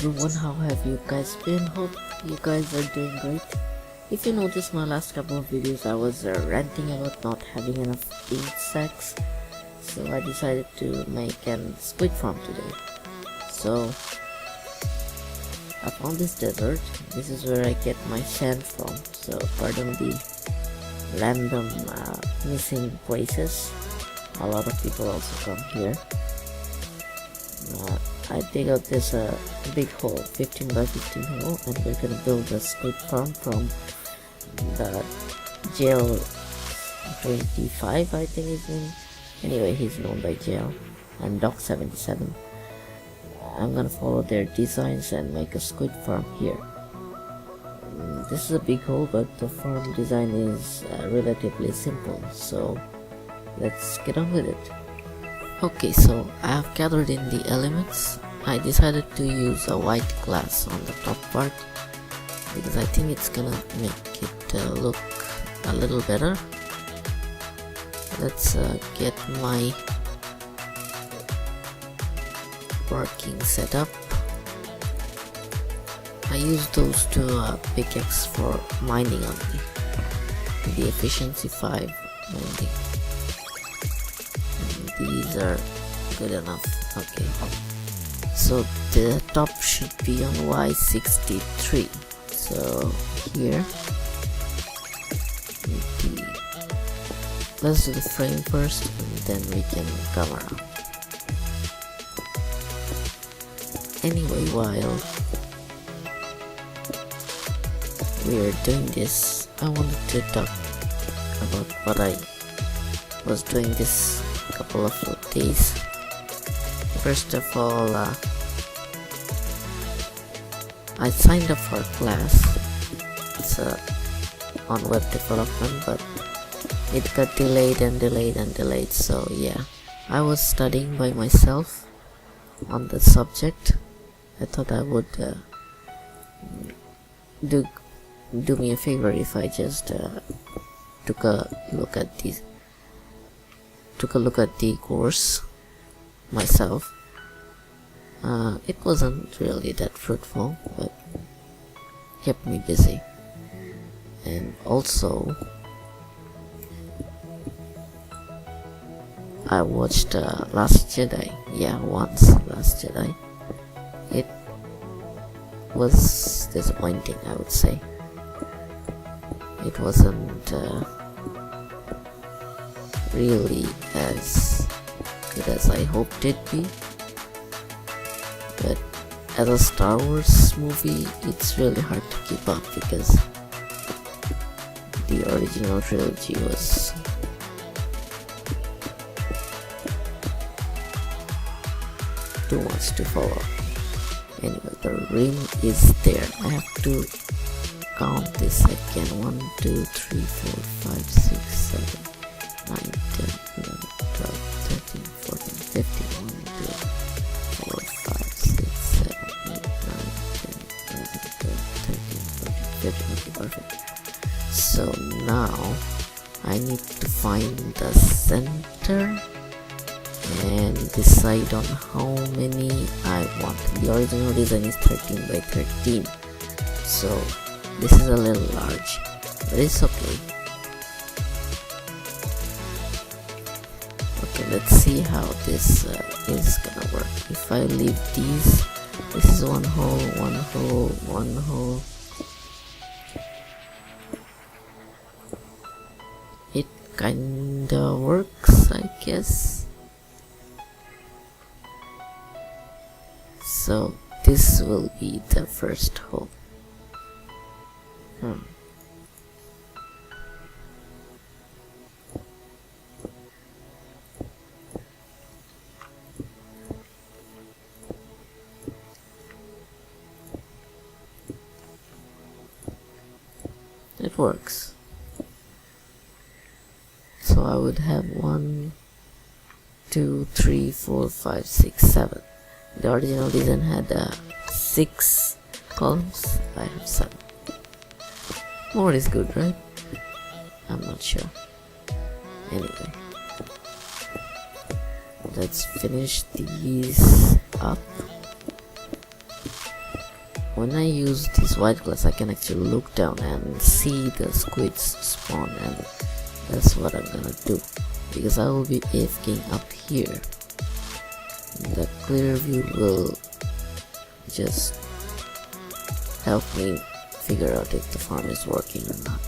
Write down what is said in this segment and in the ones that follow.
everyone, how have you guys been? Hope you guys are doing great. If you noticed my last couple of videos, I was ranting about not having enough insects, so I decided to make an squid farm today. So I found this desert. This is where I get my sand from, so pardon the random missing places. A lot of people also come here. I dig out this big hole, 15 by 15 hole, and we're gonna build a squid farm from the jail 25, I think his name. Anyway, he's known by jail, and Doc 77. I'm gonna follow their designs and make a squid farm here. This is a big hole, but the farm design is relatively simple, so let's get on with it. Okay, so I have gathered in the elements. I decided to use a white glass on the top part because I think it's gonna make it look a little better. Let's get my working setup. I use those two pickaxes for mining only, the efficiency 5 mining. These are good enough. Okay, so the top should be on Y63. So here, let's do the frame first, and then we can come around. Anyway, while we are doing this, I wanted to talk about what I was doing this couple of days. First of all, I signed up for a class. It's on web development, but it got delayed and delayed and delayed. So yeah, I was studying by myself on the subject. I thought I would do me a favor if I just took a look at the course myself. It wasn't really that fruitful, but kept me busy. And also, I watched Last Jedi. Yeah, once Last Jedi. It was disappointing, I would say. It wasn't really as good as I hoped it'd be, but as a Star Wars movie, it's really hard to keep up because the original trilogy was too much to follow. Anyway, the ring is there. I have to count this again. 1, 2, 3, 4, 5, 6, 7, 9, 10, 11, 12, 13, 14, 15, 1, 2, 4, 5, 6, 7, 8, 9, 10, 11, 12, 13, 14, 15. Okay, perfect. So now I need to find the center and decide on how many I want. The original design is 13 by 13, so this is a little large, but it's okay. Okay, let's see how this is gonna work. If I leave these, this is one hole, one hole, one hole. It kinda works, I guess. So this will be the first hole. It works. So I would have 1, 2, 3, 4, 5, 6, 7. The original design had 6 columns. I have 7. More is good, right? I'm not sure. Anyway, let's finish these up. when I use this white glass, I can actually look down and see the squids spawn, and that's what I'm gonna do, because I will be AFKing up here. The clear view will just help me figure out if the farm is working or not.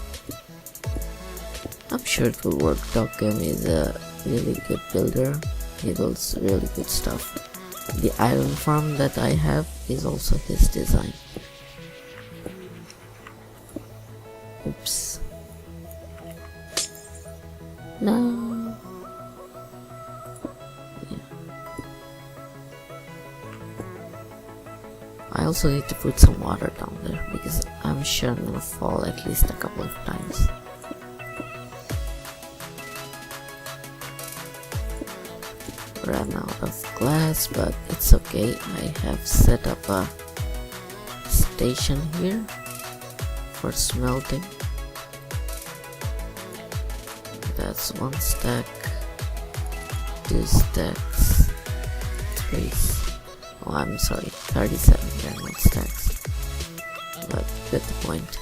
I'm sure it will work. Doggame is a really good builder. He builds really good stuff. The iron farm that I have is also his design. Oops. No. Yeah. I also need to put some water down there because I'm sure I'm gonna fall at least a couple of times. Ran out of glass, but it's okay. I have set up a station here for smelting. That's 1 stack, 2 stacks, 3. Oh, I'm sorry, 37 here, not stacks. But get the point.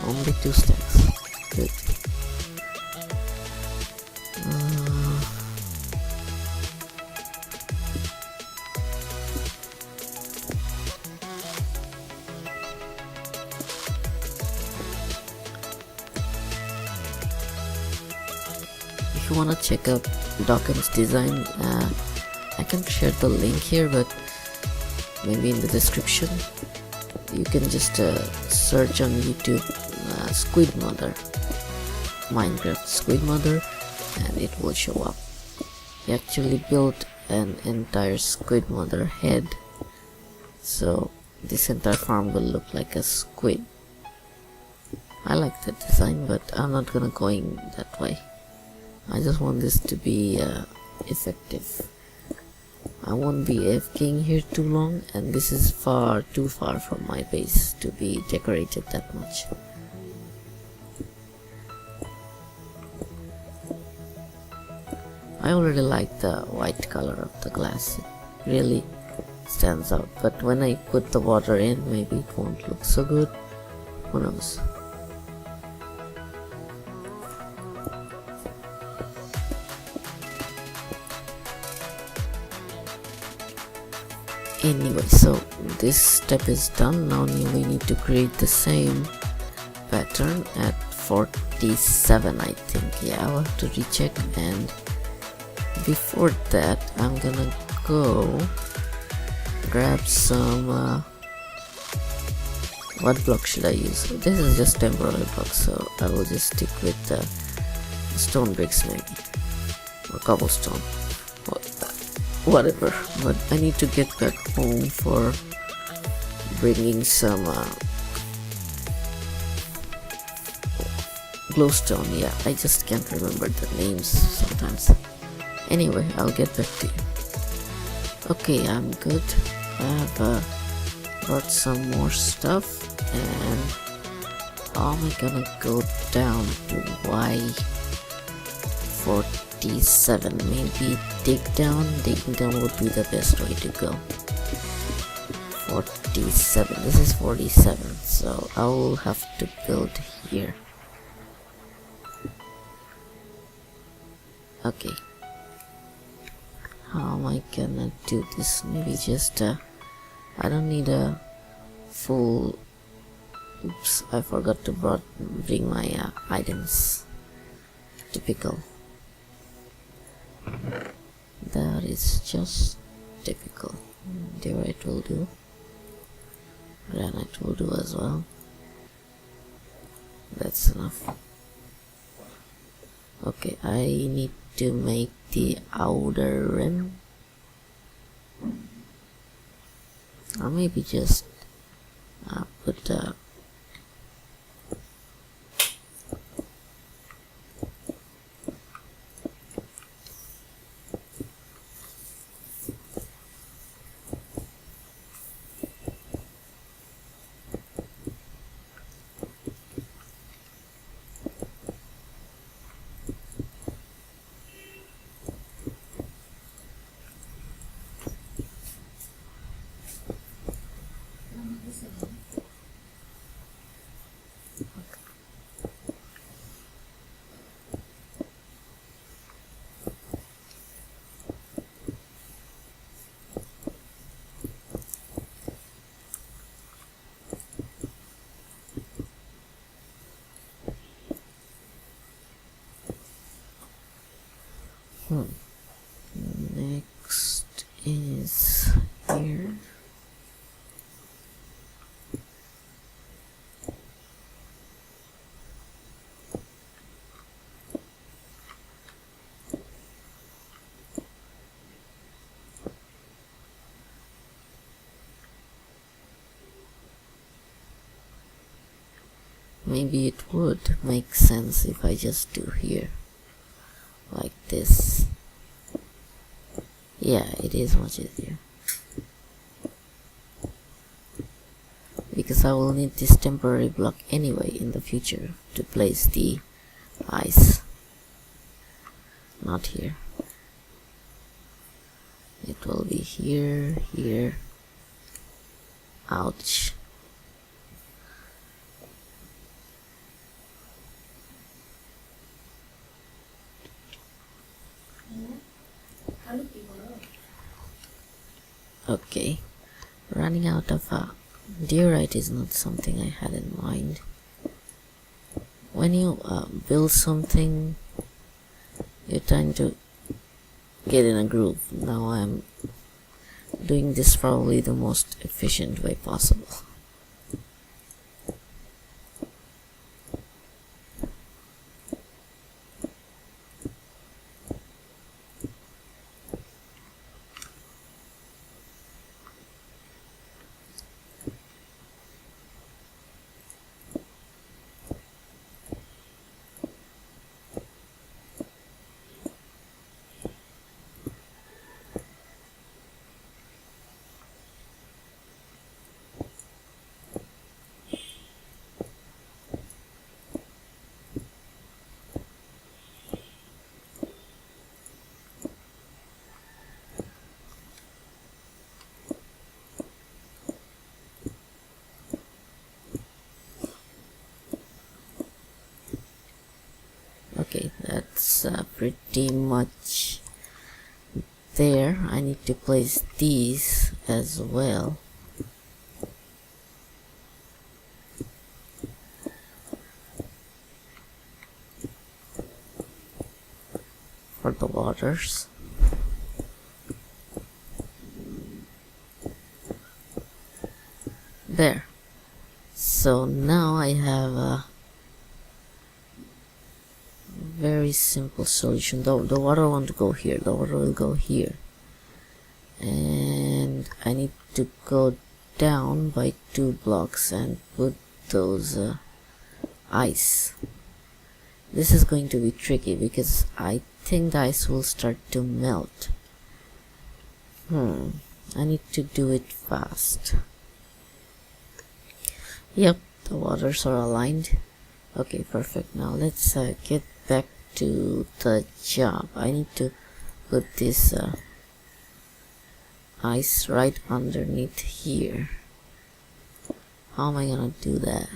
Only 2 stacks. Good. If you wanna check out Docken's design, I can share the link here, but maybe in the description. You can just search on YouTube Squid Mother, Minecraft Squid Mother, and it will show up. He actually built an entire Squid Mother head, so this entire farm will look like a squid. I like that design, but I'm not gonna go in that way. I just want this to be effective. I won't be AFKing here too long, and this is too far from my base to be decorated that much. I already like the white color of the glass. It really stands out, but when I put the water in, maybe it won't look so good. Who knows? Anyway, so this step is done. Now we need to create the same pattern at 47, I think. Yeah, I'll have to recheck, and before that I'm gonna go grab some what block should I use? This is just temporary block, so I will just stick with stone bricks maybe, or cobblestone, or whatever. But I need to get back home for bringing some glowstone. Yeah, I just can't remember the names sometimes. Anyway, I'll get back to you. Okay, I'm good. I have brought some more stuff, and how am I gonna go down to Y47? Maybe digging down would be the best way to go. 47, this is 47, so I will have to build here. Okay, how am I gonna do this? Maybe just I don't need a full. Oops, I forgot to bring my items. Typical. That is just typical. Diorite will do. Granite will do as well. That's enough. Okay, I need to make the outer rim, or maybe just put Next is here. Maybe it would make sense if I just do here like this. Yeah, it is much easier, because I will need this temporary block anyway in the future to place the ice. Not here. It will be here, here. Ouch. Okay, running out of diorite is not something I had in mind. When you build something, you're trying to get in a groove. Now I'm doing this probably the most efficient way possible. Okay, that's pretty much there. I need to place these as well. For the waters. There. So now I have a very simple solution. The water won't go here, the water will go here, and I need to go down by 2 blocks and put those ice. This is going to be tricky because I think the ice will start to melt. I need to do it fast. Yep, the waters are aligned. Okay, perfect. Now let's get back to the job. I need to put this ice right underneath here. How am I gonna do that?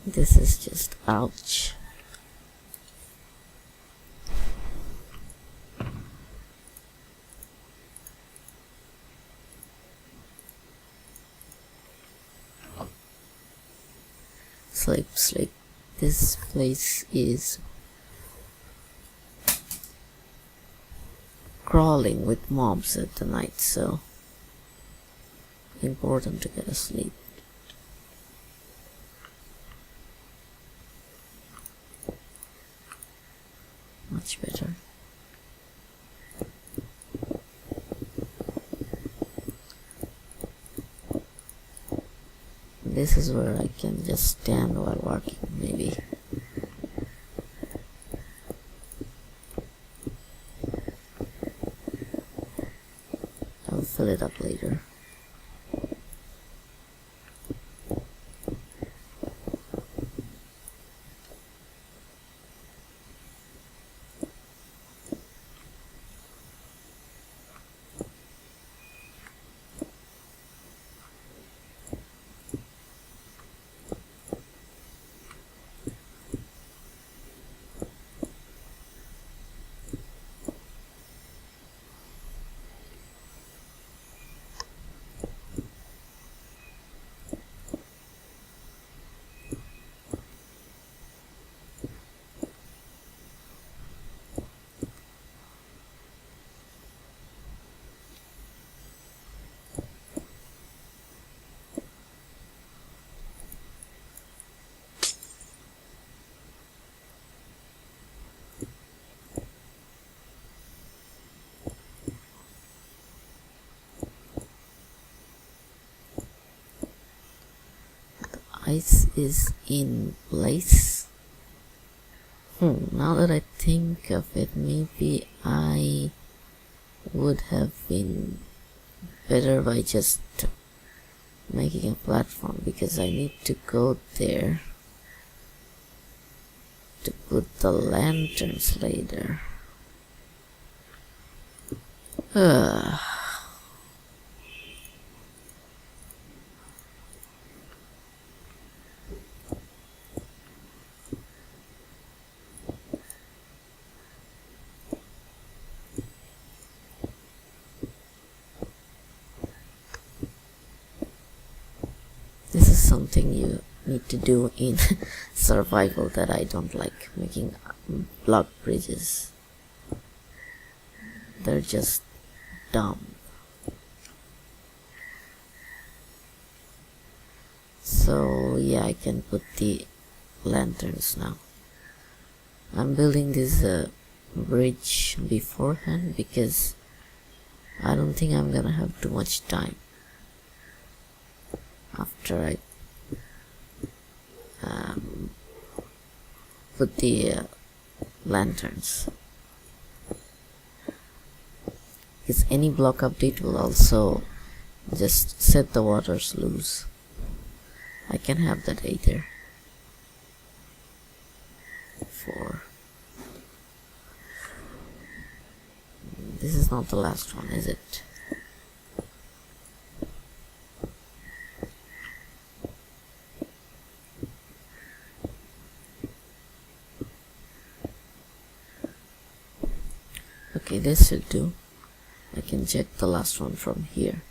This is just ouch. Sleep. This place is crawling with mobs at the night, so important to get a sleep. Much better. This is where I can just stand while working, maybe. I'll fill it up later. ice is in place. Now that I think of it, maybe I would have been better by just making a platform, because I need to go there to put the lanterns later. This is something you need to do in survival that I don't like, making block bridges. They're just dumb. So yeah, I can put the lanterns now. I'm building this bridge beforehand because I don't think I'm gonna have too much time after I put the lanterns, because any block update will also just set the waters loose. I can have that either. 4. This is not the last one, is it? Okay, this should do. I can check the last one from here.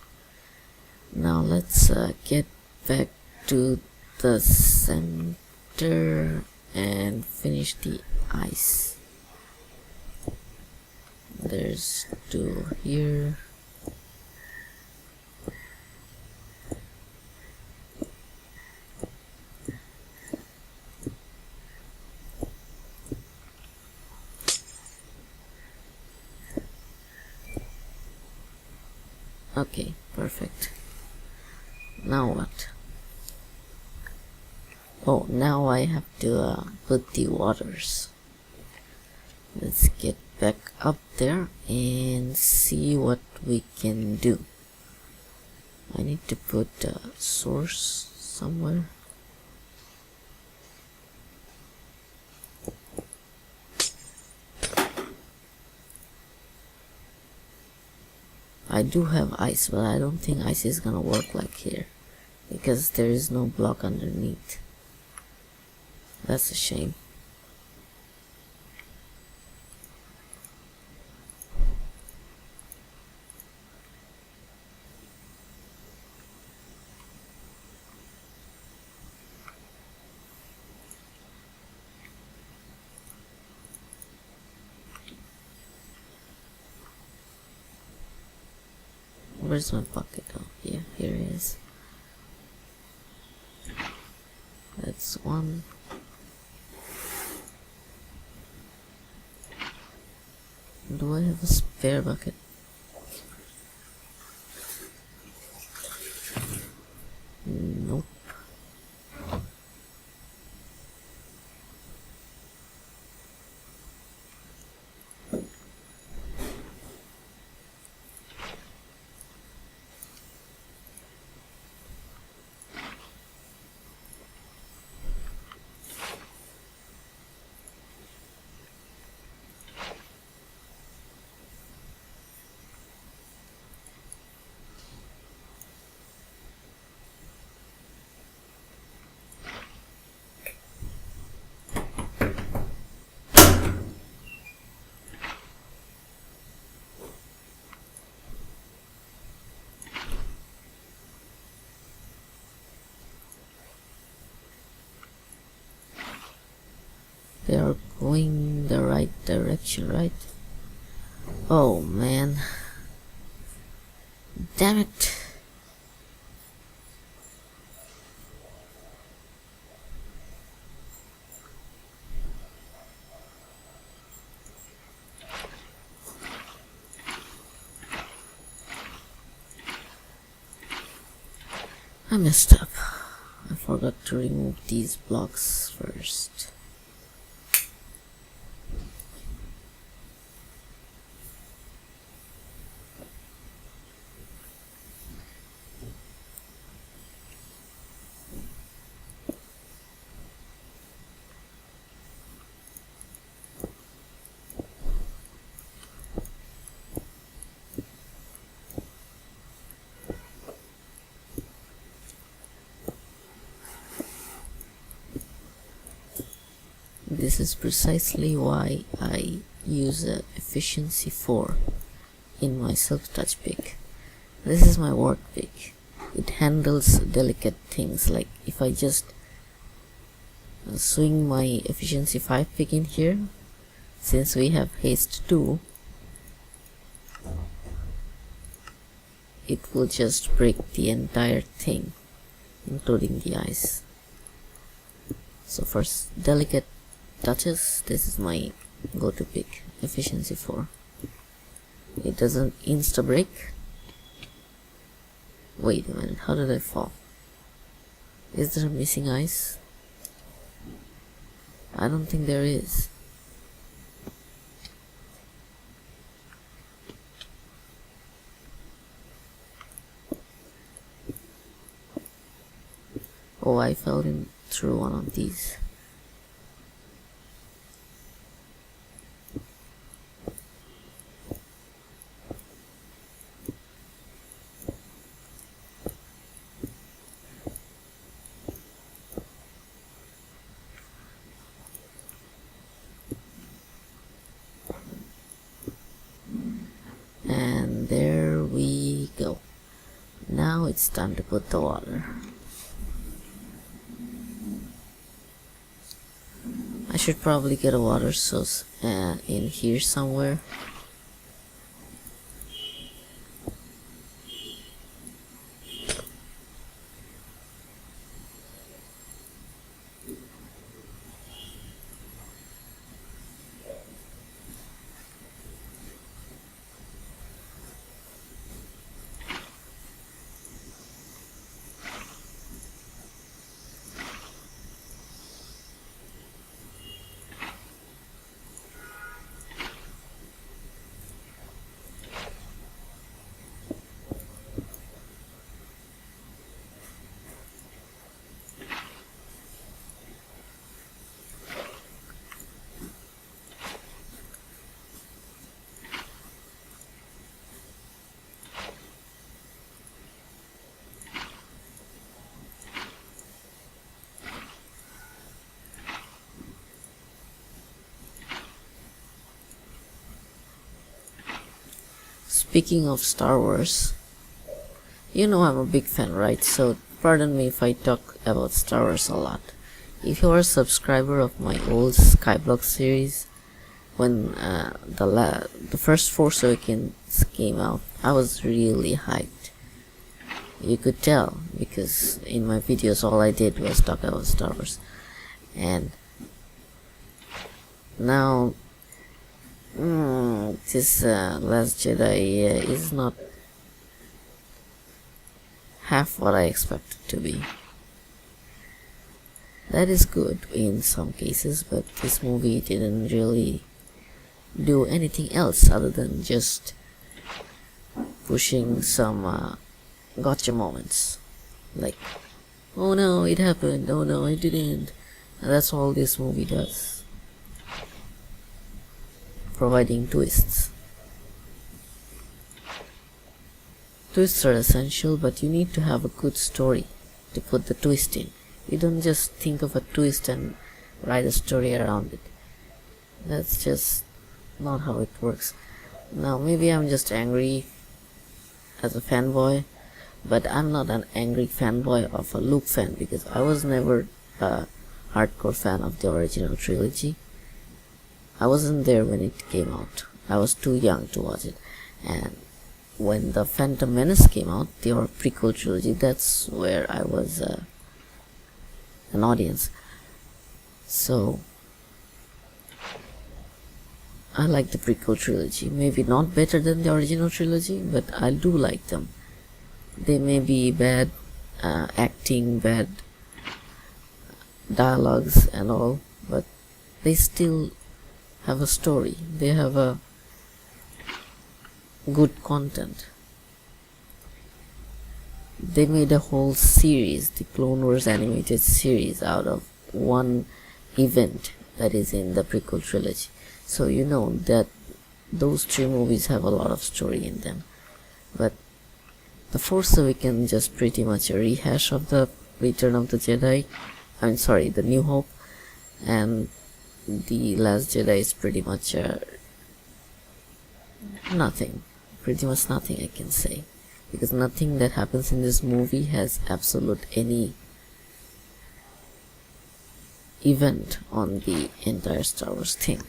Now let's get back to the center and finish the ice. There's 2 here. Okay, perfect. Now what? Oh, now I have to put the waters. Let's get back up there and see what we can do. I need to put a source somewhere. I do have ice, but I don't think ice is gonna work like here, because there is no block underneath. That's a shame. Where's my bucket? Oh, yeah, here it is. That's 1. Do I have a spare bucket? Nope. They are going the right direction, right? Oh man. Damn it. I messed up. I forgot to remove these blocks first. This is precisely why I use efficiency 4 in my self-touch pick. This is my work pick. It handles delicate things, like if I just swing my efficiency 5 pick in here, since we have haste 2, it will just break the entire thing, including the eyes. So for delicate touches, this is my go-to pick, efficiency 4. It doesn't insta break. Wait a minute, how did I fall? Is there a missing ice? I don't think there is. Oh, I fell in through one of these. And there we go. Now it's time to put the water. I should probably get a water source in here somewhere. Speaking of Star Wars, you know I'm a big fan, right? So pardon me if I talk about Star Wars a lot. If you are a subscriber of my old Skyblock series, when the first Force Awakens came out, I was really hyped. You could tell, because in my videos all I did was talk about Star Wars. And now this Last Jedi is not half what I expected to be. That is good in some cases, but this movie didn't really do anything else other than just pushing some gotcha moments, like, oh no, it happened, oh no, it didn't. And that's all this movie does, providing twists. Twists are essential, but you need to have a good story to put the twist in. You don't just think of a twist and write a story around it. That's just not how it works. Now maybe I'm just angry as a fanboy, but I'm not an angry fanboy of a Luke fan, because I was never a hardcore fan of the original trilogy. I wasn't there when it came out. I was too young to watch it. And when the Phantom Menace came out, the prequel trilogy, that's where I was an audience. So I like the prequel trilogy. Maybe not better than the original trilogy, but I do like them. They may be bad acting, bad dialogues and all, but they still have a story. They have a good content. They made a whole series, the Clone Wars animated series, out of one event that is in the prequel trilogy. So you know that those 3 movies have a lot of story in them. But The Force Awakens just pretty much a rehash of the Return of the Jedi. The New Hope, and The Last Jedi is pretty much nothing. Pretty much nothing, I can say, because nothing that happens in this movie has absolute any event on the entire Star Wars thing.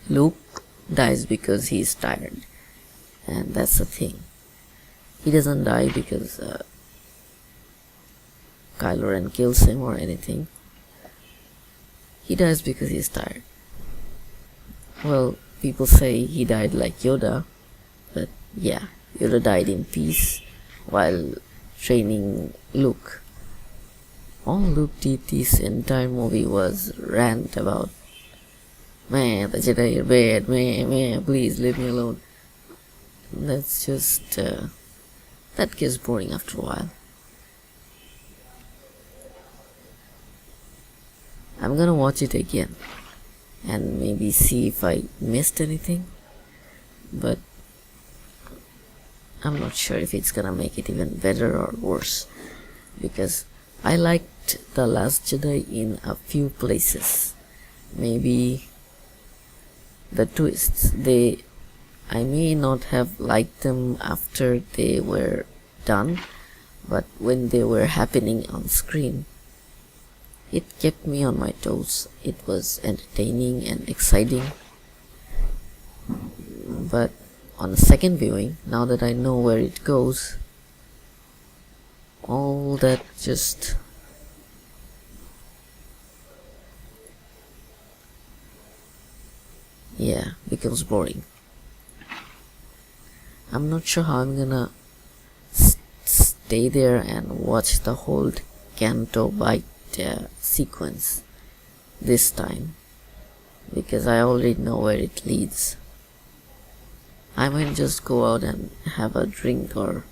Luke dies because he's tired, and that's the thing. He doesn't die because Kylo Ren kills him or anything. He dies because he's tired. Well, people say he died like Yoda, but yeah, Yoda died in peace while training Luke. All Luke did this entire movie was rant about, man, the Jedi are bad, man, please leave me alone. That's just, that gets boring after a while. I'm gonna watch it again and maybe see if I missed anything, but I'm not sure if it's gonna make it even better or worse, because I liked The Last Jedi in a few places. Maybe the twists, I may not have liked them after they were done, but when they were happening on screen, it kept me on my toes. It was entertaining and exciting. But on the second viewing, now that I know where it goes, all that just becomes boring. I'm not sure how I'm gonna stay there and watch the whole Canto Bite sequence this time, because I already know where it leads. I might just go out and have a drink or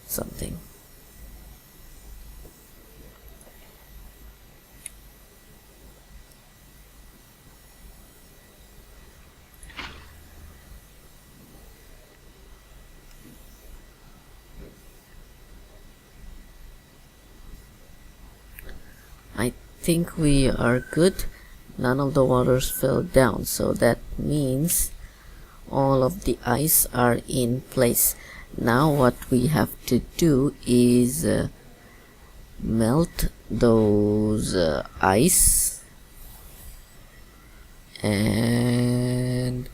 something. I think we are good. None of the waters fell down, so that means all of the ice are in place. Now what we have to do is melt those ice, and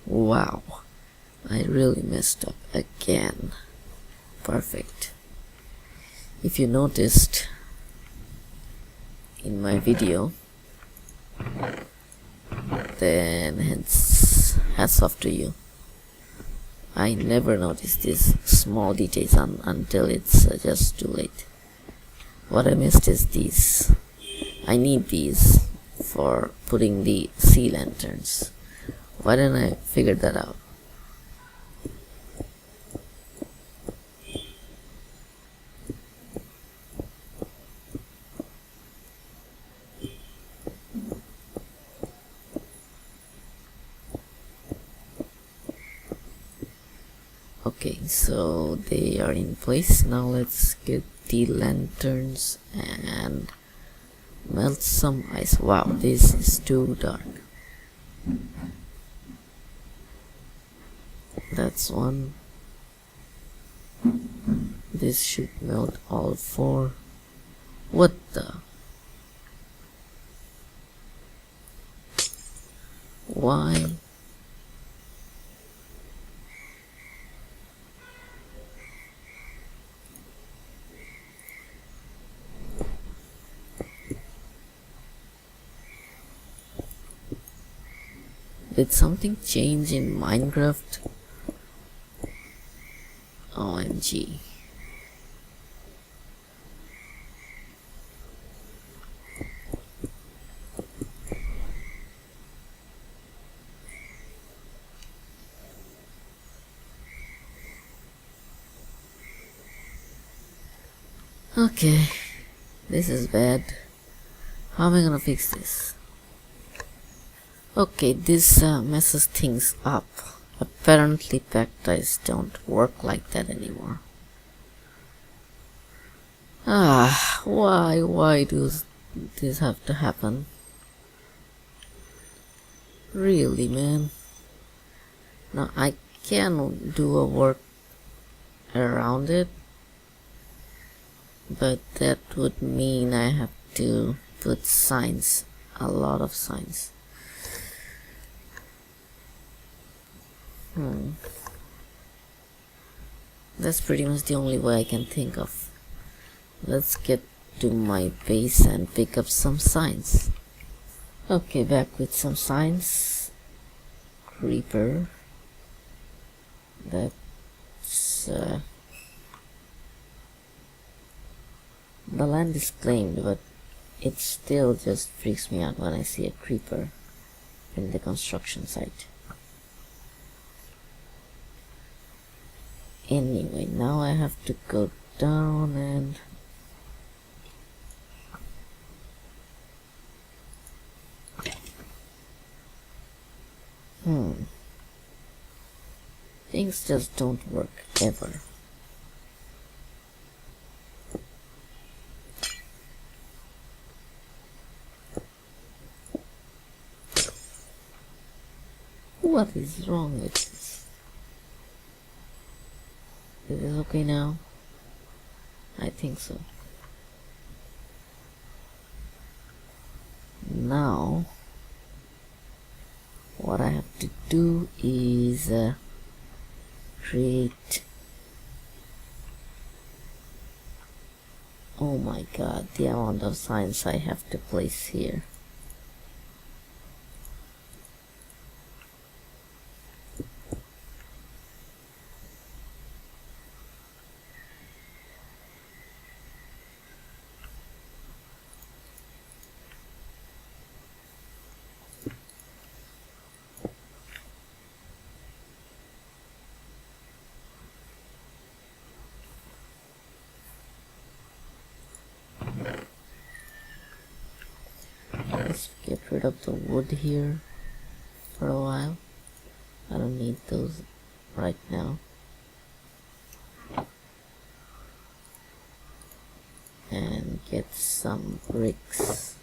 wow, I really messed up again. Perfect. If you noticed in my video, then hats off to you. I never noticed these small details until it's just too late. What I missed is these. I need these for putting the sea lanterns. Why didn't I figure that out? Okay, so they are in place. Now let's get the lanterns and melt some ice. Wow, this is too dark. That's one. This should melt all 4. What the? Why? Did something change in Minecraft? OMG. Okay, this is bad. How am I gonna fix this? Okay, this messes things up. Apparently peptides don't work like that anymore. Why does this have to happen? Really, man? Now I can do a work around it, but that would mean I have to put signs, a lot of signs. That's pretty much the only way I can think of. Let's get to my base and pick up some signs. Okay, back with some signs. Creeper. That's the land is claimed, but it still just freaks me out when I see a creeper in the construction site. Anyway, now I have to go down and things just don't work ever. What is wrong with this? Is this okay now? I think so. Now, what I have to do is create. Oh my god, the amount of signs I have to place here. Let's get rid of the wood here for a while. I don't need those right now. And get some bricks.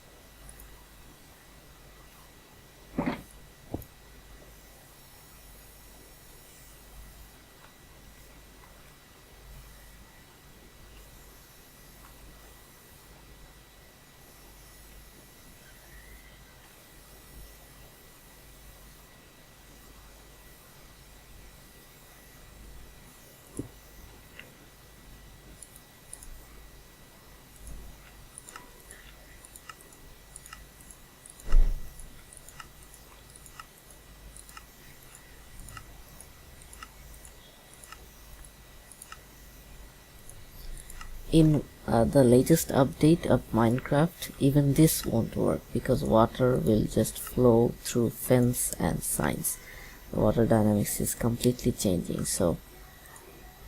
In the latest update of Minecraft, even this won't work because water will just flow through fence and signs. The water dynamics is completely changing, so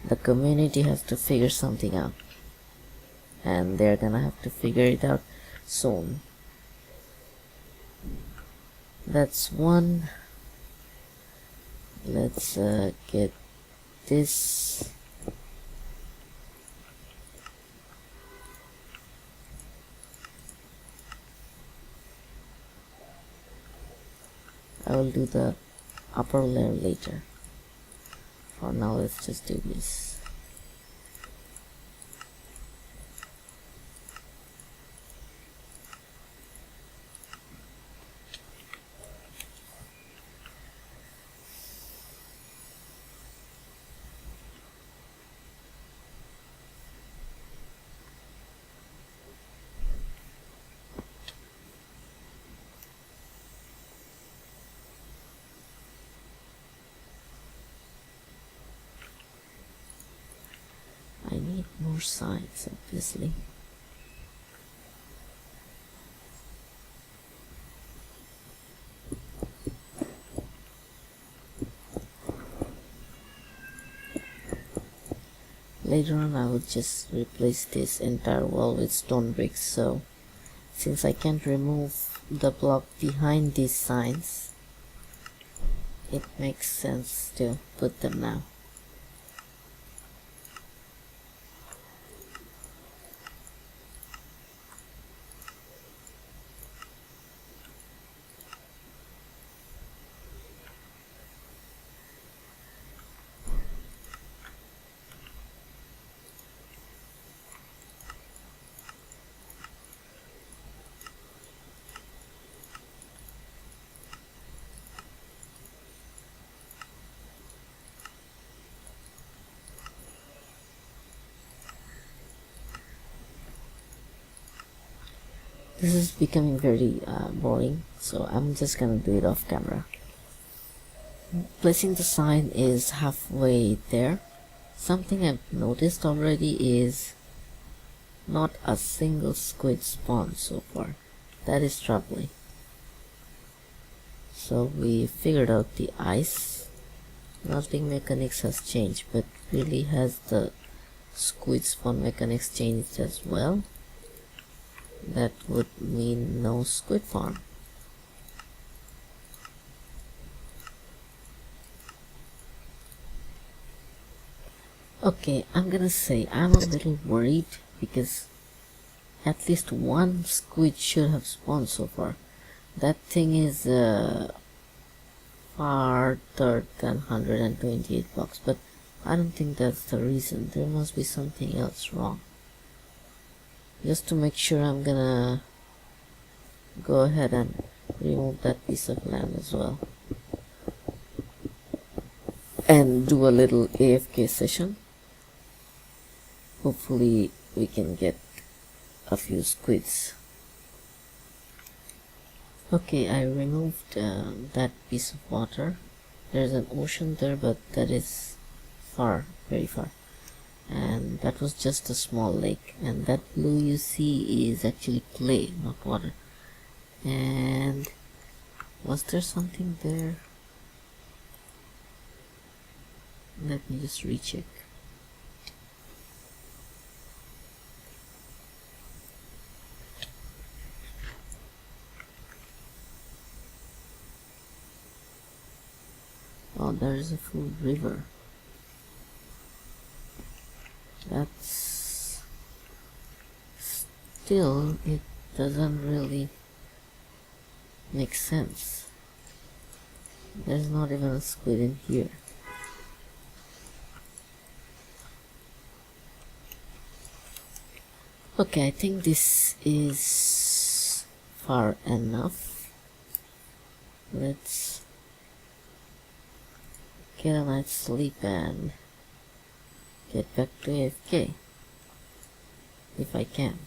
the community has to figure something out, and they're gonna have to figure it out soon. That's one. Let's get this. I will do the upper layer later. For now, let's just do this. I need more sides, obviously. Later on I would just replace this entire wall with stone bricks, so since I can't remove the block behind these signs, it makes sense to put them now. This is becoming very boring, so I'm just gonna do it off camera. Placing the sign is halfway there. Something I've noticed already is not a single squid spawn so far. That is troubling. So we figured out the ice. Nothing mechanics has changed, but really has the squid spawn mechanics changed as well? That would mean no squid farm. Okay, I'm gonna say I'm a little worried because at least one squid should have spawned so far. That thing is farther than 128 blocks, but I don't think that's the reason. There must be something else wrong. Just to make sure, I'm gonna go ahead and remove that piece of land as well and do a little AFK session. Hopefully we can get a few squids. Okay, I removed that piece of water. There's an ocean there, but that is far, very far. And that was just a small lake, and that blue you see is actually clay, not water. And was there something there? Let me just recheck. Oh, there is a full river. That's still, it doesn't really make sense. There's not even a squid in here. Okay, I think this is far enough. Let's get a night's sleep and get back to AFK if I can.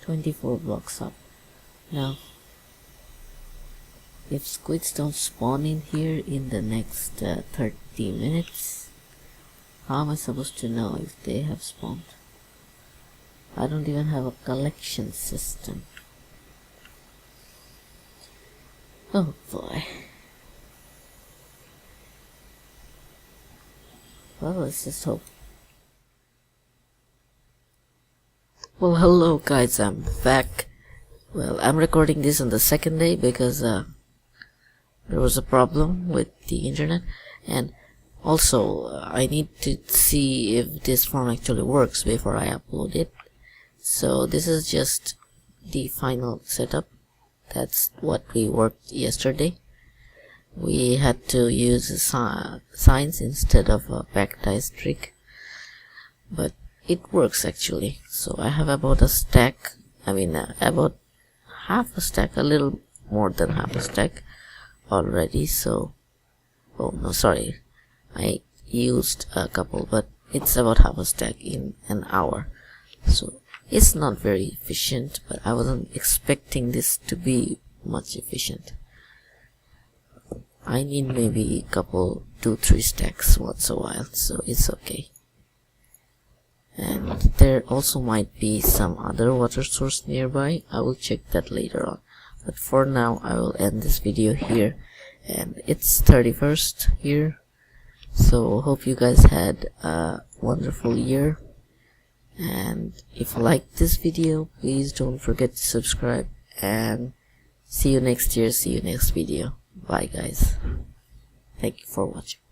"24 blocks up." Now, if squids don't spawn in here in the next 30 minutes, how am I supposed to know if they have spawned? I don't even have a collection system. Oh boy. Well, let's just hope. Well, hello guys, I'm back. Well, I'm recording this on the second day because there was a problem with the internet, and also I need to see if this farm actually works before I upload it. So this is just the final setup. That's what we worked yesterday. We had to use signs instead of a packed trick, but it works actually. So I have about a stack, about half a stack, a little more than half a stack already. So, oh no, sorry, I used a couple, but it's about half a stack in an hour. So It's not very efficient, but I wasn't expecting this to be much efficient. I need maybe a couple 2-3 stacks once a while, so it's okay. And there also might be some other water source nearby. I will check that later on, but for now I will end this video here. And it's 31st here, so hope you guys had a wonderful year. And if you liked this video, please don't forget to subscribe, and see you next year, see you next video. Bye guys, thank you for watching.